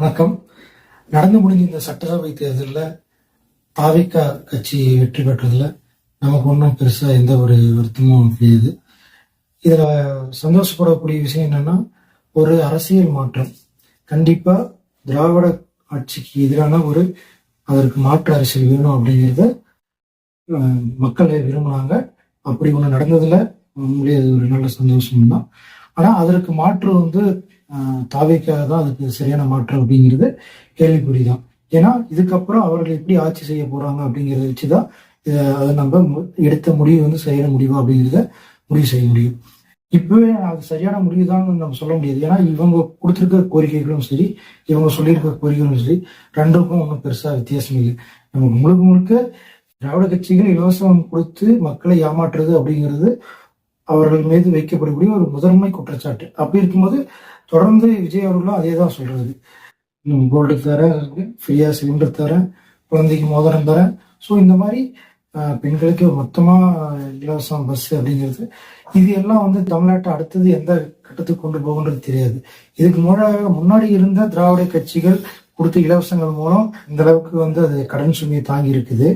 வணக்கம். நடந்து முடிஞ்ச இந்த சட்டசபை தேர்தலில் தாவேகா கட்சி வெற்றி பெற்றதுல நமக்கு ஒன்றும் பெருசா எந்த ஒரு வருத்தமும் கிடையாது. இதுல சந்தோஷப்படக்கூடிய விஷயம் என்னன்னா, ஒரு அரசியல் மாற்றம் கண்டிப்பா திராவிட ஆட்சிக்கு எதிரான அதற்கு மாற்று அரசியல் வேணும் அப்படிங்கிறத மக்கள் விரும்பினாங்க. அப்படி ஒண்ணு நடந்ததுல உண்மையிலேயே அது ஒரு நல்ல சந்தோஷம் தான். ஆனா அதற்கு மாற்று தாவேக்காக தான் அதுக்கு சரியான மாற்று அப்படிங்கிறது கேள்விக்குறிதான். ஏன்னா இதுக்கப்புறம் அவர்கள் எப்படி ஆட்சி செய்ய போறாங்க அப்படிங்கிறத வச்சுதான் அதை நம்ம எடுத்த முடிவு சரியான முடிவா அப்படிங்கிறத முடிவு செய்ய முடியும். இப்பவே அது சரியான முடிவுதான் நம்ம சொல்ல முடியாது. ஏன்னா இவங்க கொடுத்திருக்க கோரிக்கைகளும் சரி, இவங்க சொல்லியிருக்க கோரிக்கைகளும் சரி, ரெண்டுக்கும் ஒன்றும் பெருசா வித்தியாசம் இல்லை. நமக்கு முழுக்க முழுக்க திராவிட கட்சிகள் இலவசம் கொடுத்து மக்களை ஏமாற்றுறது அப்படிங்கிறது அவர்கள் மீது வைக்கப்படக்கூடிய ஒரு முதன்மை குற்றச்சாட்டு. அப்படி இருக்கும்போது தொடர்ந்து விஜய் அவர்களும் அதே தான் சொல்றது. கோல்டு தரேன், ஃப்ரீயா சிலிண்டர் தரேன், குழந்தைக்கு மோதிரம் தரேன். ஸோ இந்த மாதிரி பெண்களுக்கு மொத்தமா இலவசம் பஸ் அப்படிங்கிறது, இது எல்லாம் தமிழ்நாட்டை அடுத்தது எந்த கட்டத்துக்கு கொண்டு போகுன்றது தெரியாது. இதுக்கு முன்னாடி இருந்த திராவிட கட்சிகள் கொடுத்த இலவசங்கள் மூலம் இந்த அளவுக்கு அது கடன் சுமையை தாங்கி இருக்குது.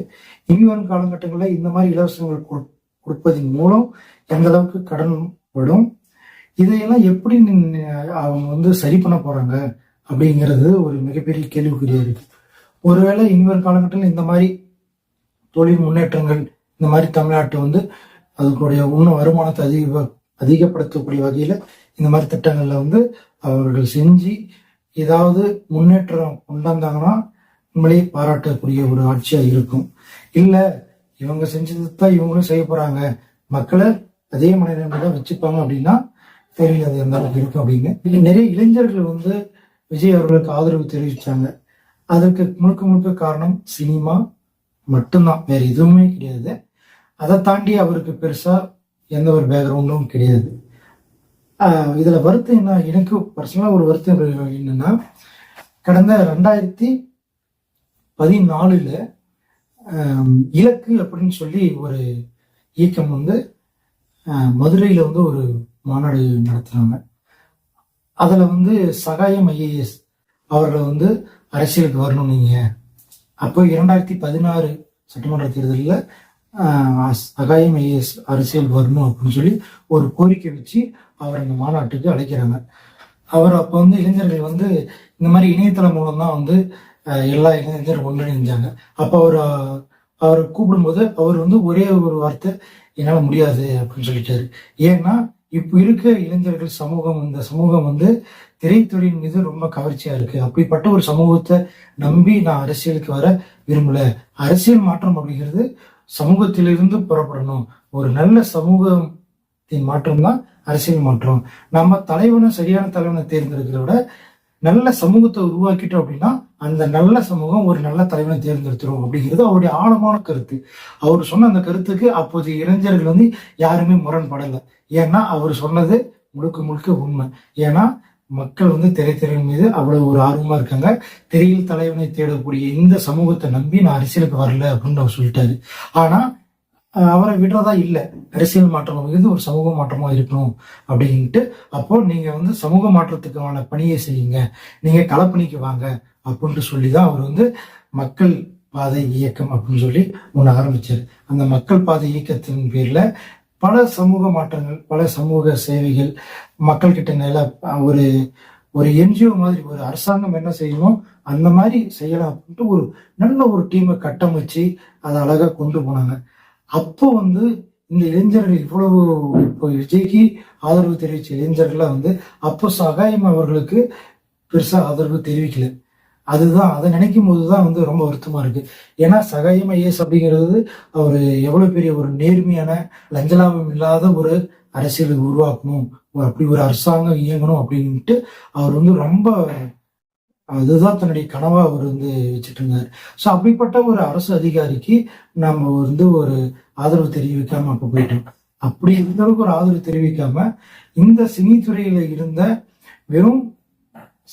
இனி வரும் காலகட்டங்களில் இந்த மாதிரி இலவசங்கள் கொடுப்பதன் மூலம் எந்த அளவுக்கு கடன் படும், இதையெல்லாம் எப்படி அவங்க சரி பண்ண போறாங்க அப்படிங்கிறது ஒரு மிகப்பெரிய கேள்விக்குறியா இருக்கு. ஒருவேளை இனி வரும் காலகட்டத்தில் இந்த மாதிரி தொழில் முன்னேற்றங்கள் இந்த மாதிரி தமிழ்நாட்டை அதுக்குடைய இன்னும் வருமானத்தை அதிகப்படுத்தக்கூடிய வகையில இந்த மாதிரி திட்டங்கள்ல அவர்கள் செஞ்சு ஏதாவது முன்னேற்றம் கொண்டாந்தாங்கன்னா உண்மையிலேயே பாராட்டக்கூடிய ஒரு ஆட்சியா இருக்கும். இல்ல இவங்க செஞ்சதுதான் இவங்களும் செய்ய போறாங்க, மக்களை அதே மனநிலைமையில வச்சுப்பாங்க அப்படின்னா தெரியல அது எந்த அளவுக்கு இருக்கும் அப்படின்னு. நிறைய இளைஞர்கள் விஜய் அவர்களுக்கு ஆதரவு தெரிவிச்சாங்க. அதற்கு முழுக்க முழுக்க காரணம் சினிமா மட்டும்தான், வேற எதுவுமே கிடையாது. அதை தாண்டி அவருக்கு பெருசா எந்த ஒரு பேக்ரவுண்டும் கிடையாது. இதுல வருத்தம் என்ன, எனக்கு பர்சனலா ஒரு வருத்தம் என்னன்னா, கடந்த 2014 இலக்கு அப்படின்னு சொல்லி ஒரு இயக்கம் மதுரையில ஒரு மாநாடு நடத்துறாங்க. அதுல சகாயம் ஐஏஎஸ் அவர்களை அரசியலுக்கு வரணும் நீங்க. அப்போ 2016 சட்டமன்ற தேர்தலில் சகாயம் ஐஏஎஸ் அரசியல் வரணும் அப்படின்னு சொல்லி ஒரு கோரிக்கை வச்சு அவர் அந்த மாநாட்டுக்கு அழைக்கிறாங்க. அவர் அப்போ இளைஞர்கள் இந்த மாதிரி இணையதளம் மூலம் தான் எல்லா இளைஞரும் ஒன்றிணைஞ்சாங்க. அப்போ அவர் கூப்பிடும்போது அவர் ஒரே ஒரு வார்த்தை, என்னால முடியாது அப்படின்னு சொல்லிட்டாரு. ஏன்னா இப்ப இருக்க இளைஞர்கள் இந்த சமூகம் திரைத்துறையின் மீது ரொம்ப கவர்ச்சியா இருக்கு. அப்படிப்பட்ட ஒரு சமூகத்தை நம்பி நான் அரசியலுக்கு வர விரும்பல. அரசியல் மாற்றம் அப்படிங்கிறது சமூகத்திலிருந்து புறப்படணும். ஒரு நல்ல சமூகத்தின் மாற்றம் தான் அரசியல் மாற்றம். நம்ம சரியான தலைவனை தேர்ந்தெடுக்கிறத விட நல்ல சமூகத்தை உருவாக்கிட்டோம் அப்படின்னா அந்த நல்ல சமூகம் ஒரு நல்ல தலைவனை தேர்ந்தெடுத்துரும் அப்படிங்கிறது அவருடைய ஆழமான கருத்து. அவர் சொன்ன அந்த கருத்துக்கு அப்போதைய இளைஞர்கள் யாருமே முரண்படலை. ஏன்னா அவர் சொன்னது முழுக்க முழுக்க உண்மை. ஏன்னா மக்கள் திரைத்துறையின் மீது அவ்வளவு ஒரு ஆர்வமா இருக்காங்க. திரையில் தலைவனை தேடக்கூடிய இந்த சமூகத்தை நம்பி நான் அரசியலுக்கு வரல அப்படின்னு அவர் சொல்லிட்டாரு. ஆனா அவரை விடுறதா இல்லை. அரசியல் மாற்றம் ஒரு சமூக மாற்றமா இருக்கணும் அப்படின்ட்டு, அப்போ நீங்க சமூக மாற்றத்துக்கான பணியை செய்யுங்க, நீங்க களப்பணிக்கு வாங்க அப்படின்ட்டு சொல்லிதான் அவர் மக்கள் பாதை இயக்கம் அப்படின்னு சொல்லி ஒண்ணு ஆரம்பிச்சாரு. அந்த மக்கள் பாதை இயக்கத்தின் பேர்ல பல சமூக மாற்றங்கள், பல சமூக சேவைகள் மக்கள் கிட்ட ஒரு என்ஜிஓ மாதிரி ஒரு அரசாங்கம் என்ன செய்யணும் அந்த மாதிரி செய்யலாம் அப்படின்ட்டு ஒரு நல்ல ஒரு டீமை கட்டமைச்சு அதை அழகா கொண்டு போனாங்க. அப்போ இந்த இளைஞர்கள் இவ்வளவு இப்போ விஜய்க்கு ஆதரவு தெரிவிச்ச இளைஞர்கள்லாம் அப்போ சகாயம் அவர்களுக்கு பெருசா ஆதரவு தெரிவிக்கல. அதுதான், அதை நினைக்கும் போதுதான் ரொம்ப வருத்தமா இருக்கு. ஏன்னா சகாயம் ஐஏஎஸ் அப்படிங்கிறது அவரு எவ்வளவு பெரிய ஒரு நேர்மையான லஞ்சலாபம் இல்லாத ஒரு அரசியலை உருவாக்கணும், அப்படி ஒரு அரசாங்கம் இயங்கணும் அப்படின்ட்டு அவர் ரொம்ப அதுதான் தன்னுடைய கனவா அவர் வச்சுட்டு இருந்தார். ஸோ அப்படிப்பட்ட ஒரு அரசு அதிகாரிக்கு நம்ம ஒரு ஆதரவு தெரிவிக்காம அப்ப போயிட்டோம். அப்படி இந்த அளவுக்கு ஒரு ஆதரவு தெரிவிக்காம இந்த சினி துறையில இருந்த வெறும்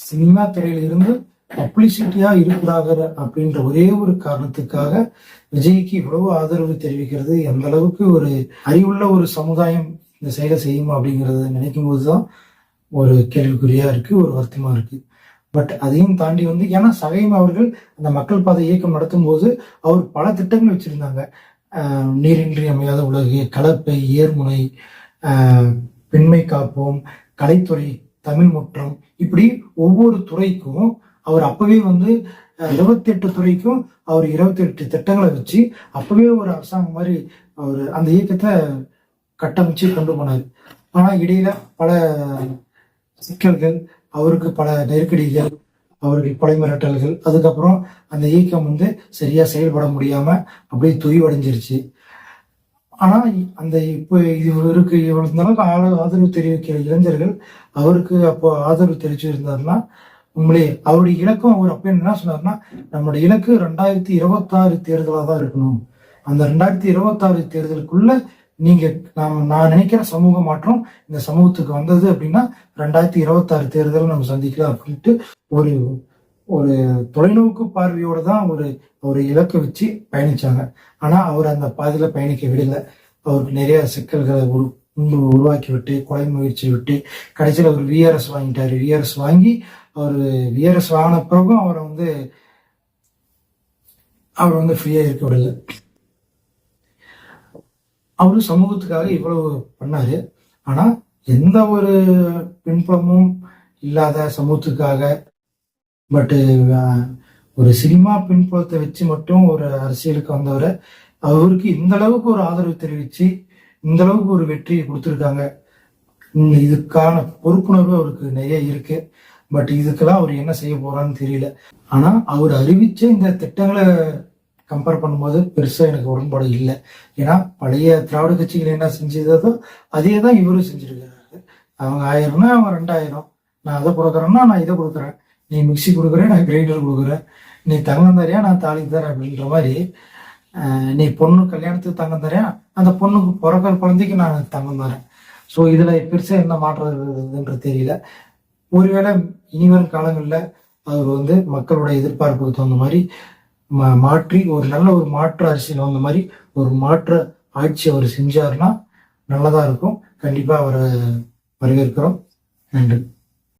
சினிமா துறையில இருந்து பப்ளிசிட்டியா இருக்கிறாங்க அப்படின்ற ஒரே ஒரு காரணத்துக்காக விஜய்க்கு இவ்வளவு ஆதரவு தெரிவிக்கிறது எந்த அளவுக்கு ஒரு அறிவுள்ள ஒரு சமுதாயம் இந்த செயலை செய்யுமா அப்படிங்கறத நினைக்கும் போதுதான் ஒரு கேள்விக்குறியா இருக்கு, ஒரு வருத்தமா இருக்கு. பட் அதையும் தாண்டி வந்து ஏன்னா சகைம் அவர்கள் அந்த மக்கள் பாதை இயக்கம் நடத்தும் போது அவர் பல திட்டங்கள் வச்சிருந்தாங்க. நீரின்றி அமையாத உலகு, கலப்பை, ஏர்முனை, பெண்மை காப்போம், கலைத்துறை, தமிழ் முற்றம், இப்படி ஒவ்வொரு துறைக்கும் அவர் அப்பவே வந்து 28 துறைக்கும் அவர் 28 திட்டங்களை வச்சு அப்பவே ஒரு அரசாங்கம் மாதிரி அவர் அந்த இயக்கத்தை கட்டமைச்சு கொண்டு போனார். ஆனா இடையில பல சிக்கல்கள், அவருக்கு பல நெருக்கடிகள், அவருக்கு கொலை மிரட்டல்கள், அதுக்கப்புறம் அந்த இயக்கம் வந்து சரியா செயல்பட முடியாம அப்படியே தொய்வடைஞ்சிருச்சு. ஆனா அந்த இப்போ இவருக்கு இவ்வளவு அளவுக்கு ஆதரவு தெரிவிக்கிற இளைஞர்கள் அவருக்கு அப்போ ஆதரவு தெரிவிச்சு இருந்தாருன்னா உண்மையிலே அவருடைய இலக்கம் அவர் அப்ப என்ன சொன்னார்னா, நம்மளுடைய இலக்கு 2026 தேர்தலாக தான் இருக்கணும். அந்த 2026 தேர்தலுக்குள்ள நீங்க நான் நினைக்கிற சமூக மாற்றம் இந்த சமூகத்துக்கு வந்தது அப்படின்னா 2026 தேர்தல் நம்ம சந்திக்கலாம் அப்படின்ட்டு ஒரு ஒரு தொலைநோக்கு பார்வையோட தான் ஒரு இலக்கை வச்சு பயணிச்சாங்க. ஆனா அவர் அந்த பாதையில பயணிக்க விடல. அவருக்கு நிறைய சிக்கல்களை உருவாக்கி விட்டு, கொலை முயற்சி விட்டு, கடைசியில் அவர் விஆர்எஸ் வாங்கிட்டாரு. விஆர்எஸ் வாங்கி அவர் விஆர்எஸ் வாங்கின பிறகும் அவர் வந்து ஃப்ரீயா இருக்க விடல. அவரு சமூகத்துக்காக இவ்வளவு பண்ணாரு. ஆனா எந்த ஒரு பின்புலமும் இல்லாத சமூகத்துக்காக பட் ஒரு சினிமா பின்புலத்தை வச்சு மட்டும் ஒரு அரசியலுக்கு வந்தவரை அவருக்கு இந்த அளவுக்கு ஒரு ஆதரவு தெரிவிச்சு இந்த அளவுக்கு ஒரு வெற்றியை கொடுத்துருக்காங்க. இதுக்கான பொறுப்புணர்வு அவருக்கு நிறைய இருக்கு. பட் இதுக்கெல்லாம் அவர் என்ன செய்ய போறான்னு தெரியல. ஆனா அவர் அறிவிச்ச இந்த திட்டங்களை கம்பேர் பண்ணும்போது பெருசா எனக்கு உடன்பாடு இல்லை. ஏன்னா பழைய திராவிட கட்சிகள் என்ன செஞ்சதோ அதே தான் இவரும் செஞ்சிருக்கிறாரு. அவங்க 1000னா அவங்க 2000, நான் அதை கொடுக்குறேன்னா நான் இதை கொடுக்குறேன், நீ மிக்சி கொடுக்குறேன், நான் கிரைண்டர் கொடுக்குறேன், நீ தங்கம் தரையா நான் தாலி தரேன் அப்படின்ற மாதிரி, நீ பொண்ணு கல்யாணத்துக்கு தங்கம் தரேன், அந்த பொண்ணுக்கு பிறக்கிற குழந்தைக்கு நான் தங்கம் தரேன். ஸோ இதுல பெருசா என்ன மாற்றம் இருக்குதுன்றது தெரியல. ஒருவேளை இனிவரும் காலங்களில் அவர் வந்து மக்களோட எதிர்பார்ப்புக்கு தகுந்த மாதிரி மாற்றி ஒரு நல்ல ஒரு மாற்று அரசியல் வந்த மாதிரி ஒரு மாற்று ஆட்சி அவர் செஞ்சாருன்னா நல்லதா இருக்கும். கண்டிப்பா அவரை வரவேற்கிறோம். நன்றி.